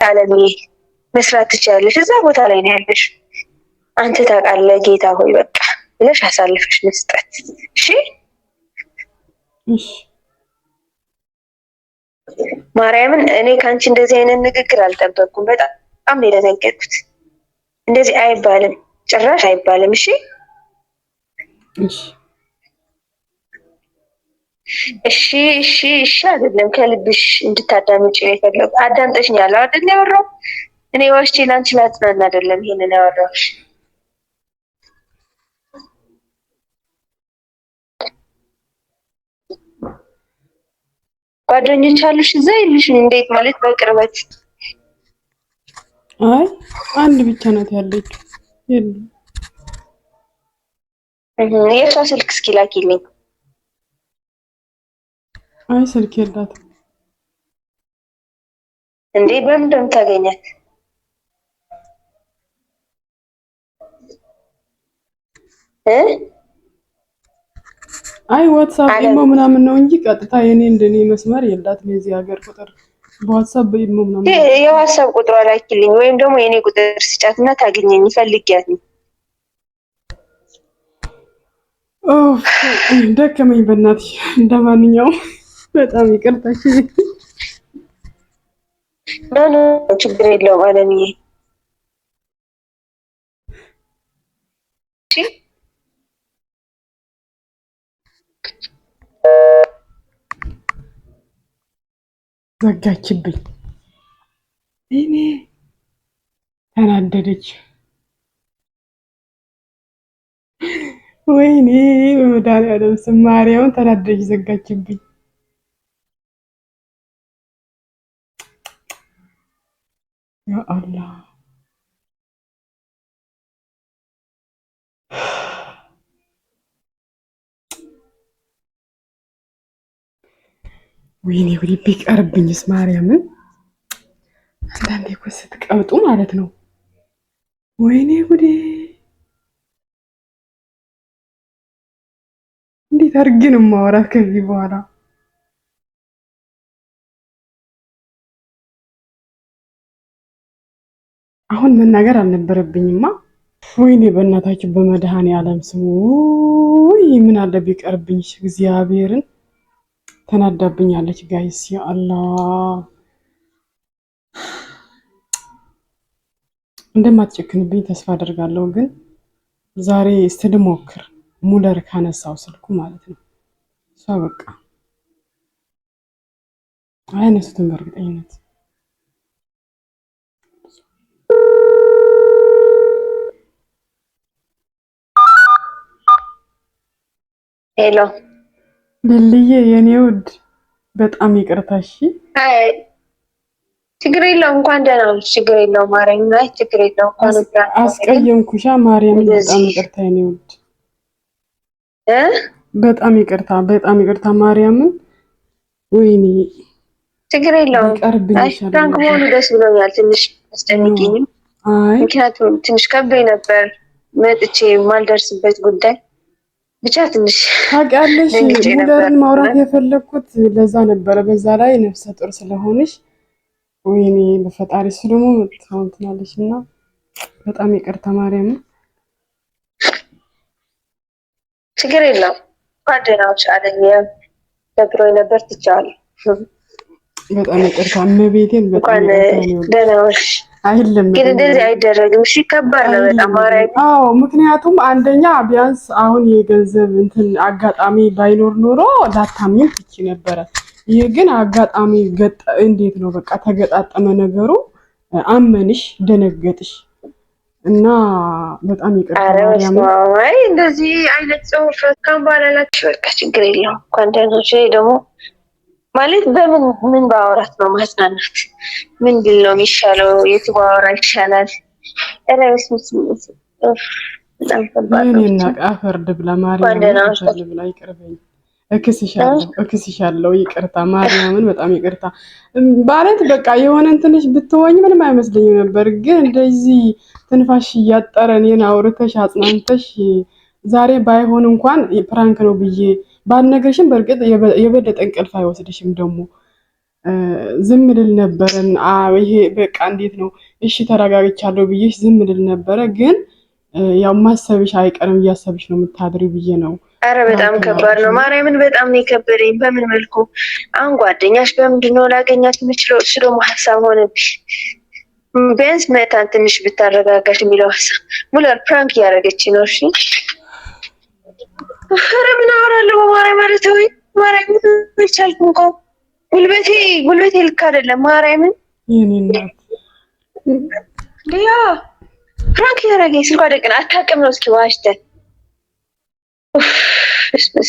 አለምዬ መስራት ትችላለሽ። እዛ ቦታ ላይ ነው ያለሽ። አንተ ታውቃለህ ጌታ ሆይ በቃ ብለሽ አሳልፈሽ መስጠት። እሺ ማርያምን እኔ ከአንቺ እንደዚህ አይነት ንግግር አልጠበቅኩም። በጣም ነው የደነገጥኩት። እንደዚህ አይባልም፣ ጭራሽ አይባልም። እሺ እሺ እሺ እሺ አይደለም፣ ከልብሽ እንድታዳምጪ ነው የፈለጉ። አዳምጠሽኛል አይደል? ያወራው እኔ ዋሽቼ ላንቺ ላጽናና አይደለም ይሄንን ያወራሁሽ። ጓደኞች አሉሽ እዛ የሉሽም? እንዴት ማለት በቅርበት? አይ አንድ ብቻ ናት ያለችው። የሷ ስልክ እስኪ ላኪልኝ። አይ ስልክ የላትም እንዴ? በምን እንደምታገኛት? አይ ዋትስአፕ ኢሞ ምናምን ነው እንጂ ቀጥታ የኔ እንደኔ መስመር የላትም። የዚህ ሀገር ቁጥር በዋትስአፕ በኢሞ ምናምን የዋትስአፕ ቁጥሯ ላኪልኝ፣ ወይም ደግሞ የኔ ቁጥር ስጫትና ታገኘኝ። ፈልጊያት ነው። ደከመኝ በእናትሽ። እንደማንኛውም በጣም ይቅርታሽ። ኖ ችግር የለውም አለምዬ። ዘጋችብኝ። እኔ ተናደደች። ወይኔ በመድኃኒዓለም ስም ማርያምን ተናደደች፣ ዘጋችብኝ። ያ አላህ ወይኔ ወዲ ቢቀርብኝስ ማርያምን። አንዳንዴ እኮ ስትቀብጡ ማለት ነው። ወይኔ ጉዴ! እንዴት አድርጌ ነው የማወራት ከዚህ በኋላ? አሁን መናገር አልነበረብኝማ። ወይኔ በእናታችሁ በመድኃኒዓለም ስሙ። ወይ ምን አለ ቢቀርብኝ እግዚአብሔርን። ተናዳብኛለች ጋይስ። ያ አላህ እንደማትጨክንብኝ ተስፋ አደርጋለሁ። ግን ዛሬ እስቲ ልሞክር፣ ሙለር ካነሳው ስልኩ ማለት ነው። እሷ በቃ አያነሱትም በእርግጠኝነት። ሄሎ ልልዬ የኔ ውድ በጣም ይቅርታ። እሺ ችግር የለውም። እንኳን ደህና ነሽ። ችግር የለውም። ማርያም ላይ ችግር የለውም። እንኳን አስቀየምኩሻ ማርያም፣ በጣም ይቅርታ የኔ ውድ። በጣም ይቅርታ፣ በጣም ይቅርታ ማርያምን። ወይኔ ችግር የለውም። ፍራንክ መሆኑ ደስ ብሎኛል። ትንሽ አስጨንቂኝም፣ ምክንያቱም ትንሽ ከብዶኝ ነበር መጥቼ የማልደርስበት ጉዳይ ብቻ ትንሽ ታውቂያለሽ። ሙለርን ማውራት የፈለግኩት ለዛ ነበረ። በዛ ላይ ነፍሰ ጡር ስለሆነሽ ወይኔ በፈጣሪ እሱ ደግሞ መጥተው ትናለሽ እና በጣም ይቅርታ ማርያም። ችግር የለውም። ጓደኛዎች አለኝ ደብሮኝ ነበር ትቻለሁ። በጣም ይቅርታ እመቤቴን። በጣም ደህናዎች አይደለም ግን እንደዚህ አይደረግም። እሺ ከባድ ነው በጣም ማርያም። አዎ ምክንያቱም አንደኛ ቢያንስ አሁን የገንዘብ እንትን አጋጣሚ ባይኖር ኖሮ ላታምኝ ትቺ ነበረ። ይሄ ግን አጋጣሚ እንዴት ነው በቃ ተገጣጠመ ነገሩ። አመንሽ፣ ደነገጥሽ እና በጣም ይቅርታ ማርያም። አይ እንደዚህ አይነት ጽሁፍ ካምባላላችሁ በቃ ችግር የለውም። ጓደኞቼ ደግሞ ማለት በምን ምን ባወራት ነው ማጽናናት? ምን ቢል ነው የሚሻለው? የት ባወራ ይሻላል? ረስ ምስምስ በጣም ከባድ ነው። እኔና አፈርድ ብላ ማርያም አፈርድ ብላ ይቅርበኝ። እክስሻለሁ። ይቅርታ ማርያምን፣ በጣም ይቅርታ ማለት በቃ የሆነን ትንሽ ብትወኝ ምንም አይመስለኝም ነበር። ግን እንደዚህ ትንፋሽ እያጠረ እኔን አውርተሽ አጽናንተሽ ዛሬ ባይሆን እንኳን ፕራንክ ነው ብዬ ባልነግርሽም በእርግጥ የበለጠ እንቅልፍ አይወስድሽም ደግሞ ዝም ልል ነበረን። ይሄ በቃ እንዴት ነው እሺ ተረጋግቻለሁ ብዬሽ ዝም ልል ነበረ፣ ግን ያው ማሰብሽ አይቀርም እያሰብሽ ነው የምታድሪው ብዬ ነው። አረ በጣም ከባድ ነው። ማርያምን በጣም ነው የከበደኝ። በምን መልኩ አሁን ጓደኛሽ በምንድን ነው ላገኛት የምችለው? እሱ ደግሞ ሀሳብ ሆነብሽ። ቢያንስ መታን ትንሽ ብታረጋጋሽ የሚለው ሀሳብ ሙለር ፕራንክ እያደረገች ነው። እሺ ኧረ ምን አወራለሁ በማርያም ማለት ወይ ማርያም አልቻልኩም እኮ ጉልበቴ ልክ አይደለም። ማርያምን የኔ እናት ያ ፕራንክ እያደረገኝ ስልኳ ደቅን አታውቅም ነው። እስኪ ዋሽተን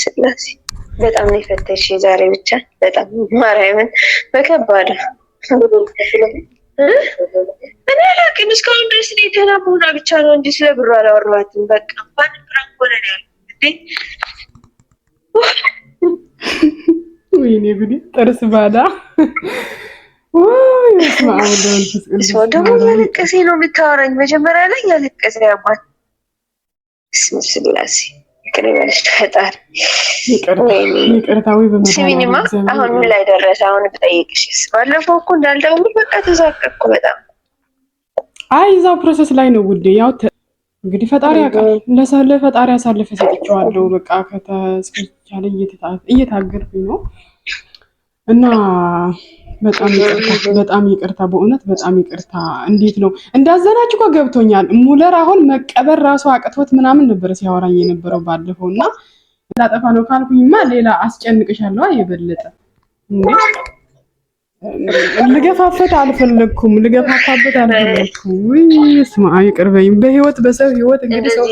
ስላሴ በጣም ነው የፈተሽ ዛሬ ብቻ በጣም ማርያምን በከባድ እኔ አላውቅም። እስካሁን ድረስ እኔ ደህና መሆኗ ብቻ ነው እንጂ ስለ ብሩ አላወራኋትም። በቃ እንኳን ፕራንክ ሆነ ነው ያልኩት። ወይኔ ጉዴ ጥርስ ባዳ ደግሞ ያለቀሴ ነው የምታወራኝ። መጀመሪያ ላይ ያለቀሴ ያባት ስላሴ ፈጣሪ ስሚኝማ፣ አሁን ምን ላይ ደረሰ? አሁን ብጠይቅሽስ? ባለፈው እኮ እንዳልደውል በቃ ተዛቀቅኩ በጣም። አይ እዛው ፕሮሰስ ላይ ነው ውዴ። ያው እንግዲህ ፈጣሪ ያውቃል። ለፈጣሪ አሳልፈ ሰጥቼዋለሁ። በቃ ከተስከቻለ እየታገርኩኝ ነው እና በጣም ይቅርታ በእውነት በጣም ይቅርታ። እንዴት ነው እንዳዘናችሁ እኮ ገብቶኛል። ሙለር አሁን መቀበር ራሱ አቅቶት ምናምን ነበር ሲያወራኝ የነበረው ባለፈው እና ላጠፋ ነው ካልኩኝማ ሌላ አስጨንቅሻለሁ የበለጠ ልገፋበት አልፈለኩም። ስማ ይቅር በይኝ። በህይወት በሰው ህይወት እንግዲህ ሰው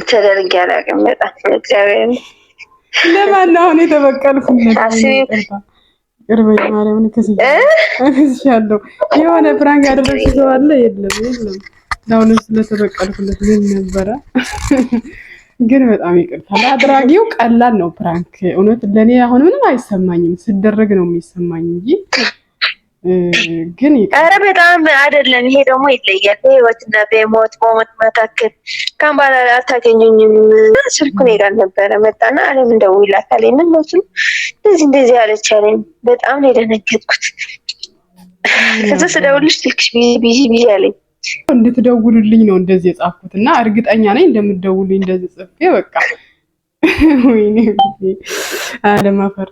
ተደርግ ያላቅም በጣም እግዚአብሔር ለማን አሁን የተበቀልኩለት ይቅር በይኝ ማርያምን ከስያለሁ። የሆነ ፕራንክ ያደረግሽ ሰው አለ? የለም ለአሁን ስለተበቀልኩለት ምን ነበረ ግን በጣም ይቅርታ። ለአድራጊው ቀላል ነው ፕራንክ። እውነት ለኔ አሁን ምንም አይሰማኝም፣ ስደረግ ነው የሚሰማኝ እንጂ ግን ኧረ በጣም አይደለም። ይሄ ደግሞ ይለያል። በህይወትና በሞት መካከል ካምባላ አታገኙኝም። ስልኩን ሄዳል ነበረ መጣና አለም እንደውይላታል። ምን ነው እንደዚህ አለች አለኝ። በጣም ነው የደነገጥኩት። ከዛ ስደውልሽ ስልክሽ ቢዚ አለኝ። እንድትደውሉልኝ ነው እንደዚህ የጻፍኩት እና እርግጠኛ ነኝ እንደምትደውሉልኝ እንደዚህ ጽፌ በቃ ወይኔ አለማፈር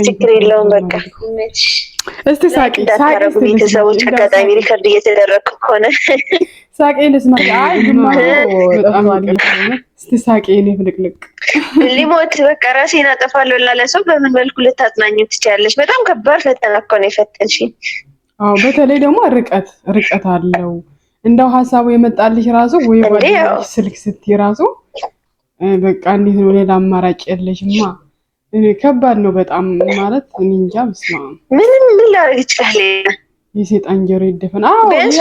ችግር የለውም በቃ እስቲ ሳቂ ቤተሰቦች አጋጣሚ ሪከርድ እየተደረግኩ ከሆነ ሳቂ ልስማ። አይ እስቲ ሳቂ እኔ ፍልቅልቅ ሊሞት በቃ ራሴን አጠፋለሁ ላለ ሰው በምን መልኩ ልታጽናኙ ትችያለሽ? በጣም ከባድ ፈተና እኮ ነው የፈተንሽኝ። አዎ በተለይ ደግሞ ርቀት አለው። እንደው ሀሳቡ የመጣልሽ ራሱ ወይ ጓደኛሽ ስልክ ስትይ ራሱ በቃ እንዴት ነው ሌላ አማራጭ የለሽማ። ከባድ ነው በጣም ማለት እኔ እንጃ። በስመ አብ ምን ላደርግ ይችላል? የሴጣን ጆሮ ይደፈን።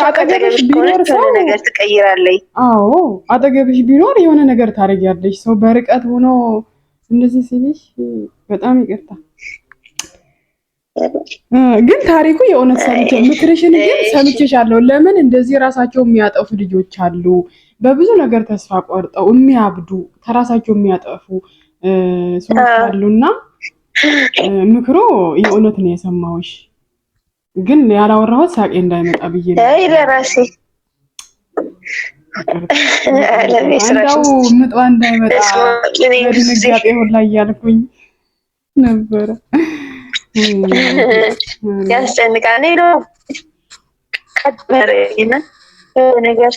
አጠገብሽ ቢኖር ሰው ነገር ትቀይራለሽ። አዎ አጠገብሽ ቢኖር የሆነ ነገር ታደርጊያለሽ። ሰው በርቀት ሆኖ እንደዚህ ሲልሽ በጣም ይቅርታ። ግን ታሪኩ የእውነት ምክርሽን ግን ሰምቼሻለሁ። ለምን እንደዚህ ራሳቸው የሚያጠፉ ልጆች አሉ፣ በብዙ ነገር ተስፋ ቆርጠው የሚያብዱ ተራሳቸው የሚያጠፉ ሰዎች አሉና ምክሮ የእውነት ነው የሰማሁሽ። ግን ያላወራሁት ሳቄ እንዳይመጣ ብዬ ነው። አይ ለራሴ እንደው ምጧ እንዳይመጣ በድንጋጤ ሁላ እያልኩኝ ነበረ። ያስጨንቃል ነው ቀበረኝና ነገር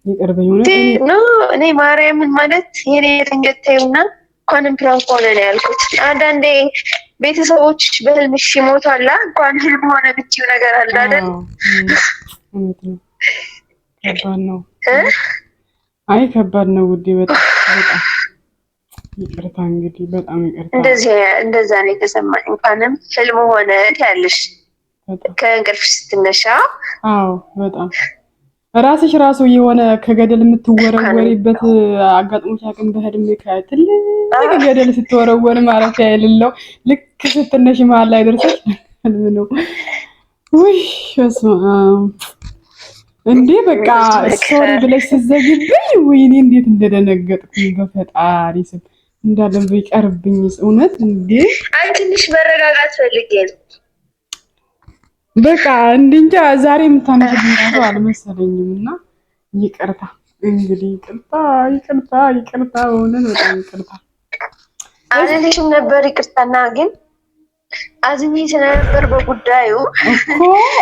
ይቅርበኝ ነው። እኔ ማርያምን ማለት የኔ ድንገቴውና እንኳንም ፕራንክ ሆነ ነው ያልኩት። አንዳንዴ ቤተሰቦች በህልምሽ ይሞታላ እንኳን ህልም ሆነ ብቻው ነገር አለ አይደል? ከባድ ነው። አይ ከባድ ነው ውዴ፣ በጣም ይቅርታ። እንግዲህ በጣም ይቅርታ። እንደዛ ነው የተሰማኝ። እንኳንም ህልም ሆነ ያለሽ ከእንቅልፍ ስትነሻ። አዎ በጣም ራስሽ ራሱ የሆነ ከገደል የምትወረወሪበት አጋጥሞሽ አቅም በህልም ከትልቅ ገደል ስትወረወሪ ማረፊያ የሌለው ልክ ስትነሽ መሀል ላይ ደርሰሽ ህልም ነው። ውይ በስመ አብ እንዴ በቃ ሶሪ ብለሽ ስትዘጊብኝ ወይኔ እንዴት እንደደነገጥኩኝ በፈጣሪ ስም እንዳለም ቢቀርብኝስ እውነት እንዴ ትንሽ መረጋጋት ፈልጌ ነው። በቃ እንጃ ዛሬ የምታነግሪኝ ራሱ አልመሰለኝምና ይቅርታ እንግዲህ ይቅርታ በእውነት በጣም ይቅርታ። አዝኜሽም ነበር ይቅርታና ግን አዝኜ ስለነበር በጉዳዩ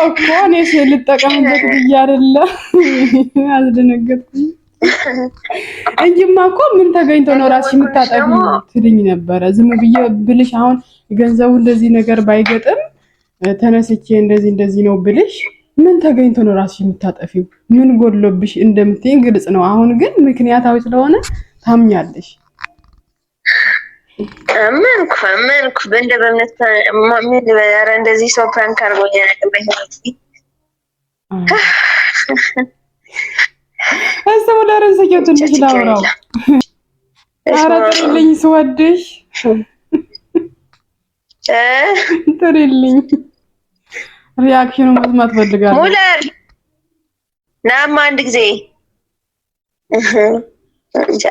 እኮ እኔ ልጠቀምበት ብዬ አይደለ አስደነገጥኩኝ እንጂማ እኮ ምን ተገኝቶ ነው ራስሽ የምታጠፊው ትልኝ ነበረ። ዝም ብዬ ብልሽ አሁን ገንዘቡ እንደዚህ ነገር ባይገጥም ተነስቼ እንደዚህ ነው ብልሽ ምን ተገኝቶ ነው ራስሽ የምታጠፊው? ምን ጎድሎብሽ እንደምትይኝ ግልጽ ነው። አሁን ግን ምክንያታዊ ስለሆነ ታምኛለሽ። አመንኩ በእንደ በእምነት ምን ኧረ እንደዚህ ሰው ፕራንክ አድርጎኝ አያውቅም በህይወቴ። እሱ ለረንሰኪው ትንሽ ላውራው። ኧረ ጥሪልኝ ስወድሽ ጥሪልኝ ሪአክሽኑ መስማት ፈልጋለሁ። ሙለር ናማ አንድ ጊዜ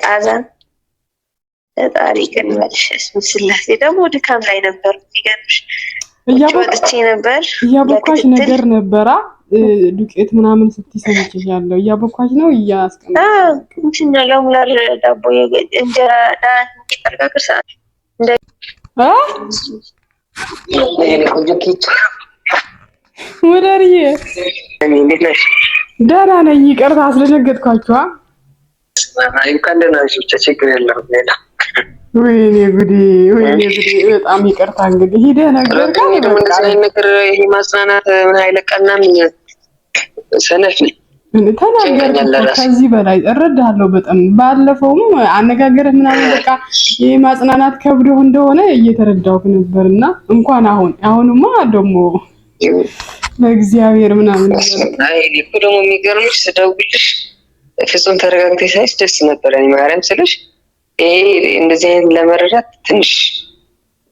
አዛን ፈጣሪ ቀንበልሽ ስላሴ ደግሞ ድካም ላይ ነበር። ይገርምሽ ወጥቼ ነበር እያቦካሽ ነገር ነበራ ዱቄት ምናምን ስትሰምችሽ ያለው እያቦካሽ ነው እያስቀመጥሽ ለሙለር ዳቦ እንጀራ ዳት ይጠርቃቅር ሰዓት እንደ ሙለርዬ እንዴት ነሽ? ደህና ነኝ። ይቅርታ አስደነገጥኳችሁ። እንኳን ደህና ነሽ። ብቻ ችግር የለውም ሌላ ወይኔ ጉዴ በጣም ይቅርታ። እንግዲህ ሂደህ ነገር ነገር ይሄ ማጽናናት ምን አይለቀና ምን ሰነፍ ተናገር። ከዚህ በላይ እረዳለሁ በጣም ባለፈውም አነጋገርህ ምናምን በቃ ይሄ ማጽናናት ከብዶ እንደሆነ እየተረዳሁት ነበርና እንኳን አሁንማ ደግሞ በእግዚአብሔር ምናምን አይ እኮ ደግሞ የሚገርምሽ ስደውልሽ ፍጹም ተረጋግተሽ ሳይሽ ደስ ነበር። እኔ ማርያም ስልሽ እንደዚህ አይነት ለመረዳት ትንሽ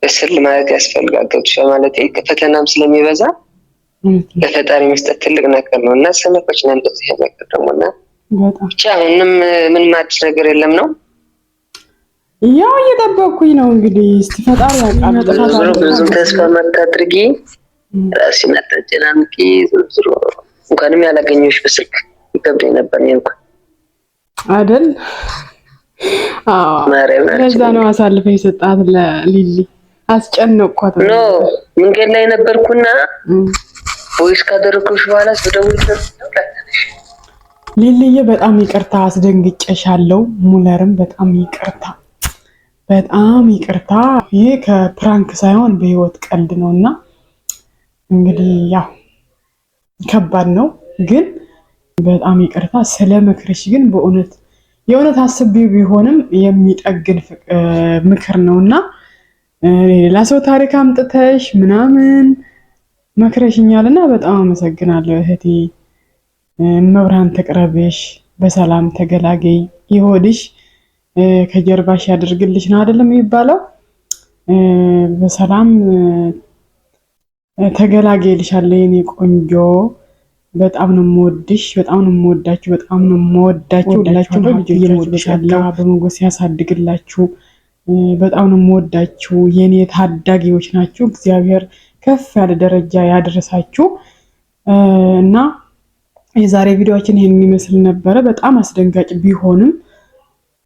በስል ማለት ያስፈልጋል። ገብቶሻል ማለት ፈተናም ስለሚበዛ ለፈጣሪ መስጠት ትልቅ ነገር ነው እና ሰነፎች ነን እንደዚህ ነገር ደሞና ብቻ ምንም ምን ማድረግ ነገር የለም ነው ያው እየጠበቅኩኝ ነው እንግዲህ እስቲ ፈጣሪ ያቃል። ብዙ ተስፋ ማታድርጊ ራስሽን አታጨናንቂ። ዝሮ እንኳንም ያላገኘሁሽ በስልክ ይከብደኝ ነበር እንኳን አይደል? ለዛ ነው አሳልፈ የሰጣት ለሊሊ አስጨነቅኳት። መንገድ ላይ ነበርኩና ቮይስ ካደረኩሽ በኋላ ስደውል ሊሊዬ በጣም ይቅርታ አስደንግጬሻለሁ። ሙለርም በጣም ይቅርታ። ይሄ ከፕራንክ ሳይሆን በህይወት ቀልድ ነውና እንግዲህ ያው ከባድ ነው ግን በጣም ይቅርታ። ስለ ምክርሽ ግን የእውነት አስቤ ቢሆንም የሚጠግን ምክር ነውና ሌላ ሰው ታሪክ አምጥተሽ ምናምን መክረሽኛልና በጣም አመሰግናለሁ እህቴ። መብራን ተቅረብሽ፣ በሰላም ተገላገይ፣ ይሆድሽ ከጀርባሽ ያድርግልሽ ነው አይደለም የሚባለው? በሰላም ተገላገይልሻለሁ የኔ ቆንጆ። በጣም ነው የምወድሽ፣ በጣም ነው የምወዳችሁ፣ በጣም ነው የምወዳችሁ። ሁላችሁም ልጆቻችሁ በሞገስ ያሳድግላችሁ። በጣም ነው የምወዳችሁ። የኔ ታዳጊዎች ናችሁ። እግዚአብሔር ከፍ ያለ ደረጃ ያደረሳችሁ እና የዛሬ ቪዲዮአችን ይሄን የሚመስል ነበረ። በጣም አስደንጋጭ ቢሆንም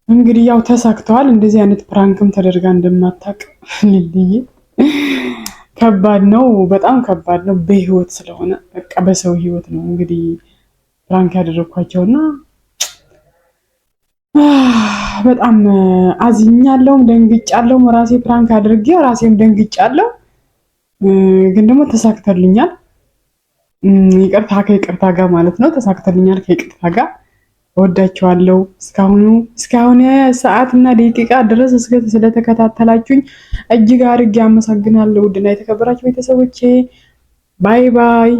እንግዲህ ያው ተሳክተዋል። እንደዚህ አይነት ፕራንክም ተደርጋ እንደማታውቅ ልልይ ከባድ ነው፣ በጣም ከባድ ነው። በህይወት ስለሆነ በቃ በሰው ህይወት ነው እንግዲህ ፕራንክ ያደረኳቸውና በጣም አዝኛለሁም ደንግጫለሁም። ራሴ ፕራንክ አድርጌ ራሴም ደንግጫለሁ፣ ግን ደግሞ ተሳክተልኛል። ይቅርታ ከይቅርታ ጋር ማለት ነው። ተሳክተልኛል ከይቅርታ ጋር። እወዳችኋለሁ። እስካሁን ሰዓትና ደቂቃ ድረስ ስለተከታተላችሁኝ እጅግ አድርጌ አመሰግናለሁ። ውድና የተከበራችሁ ቤተሰቦቼ ባይ ባይ።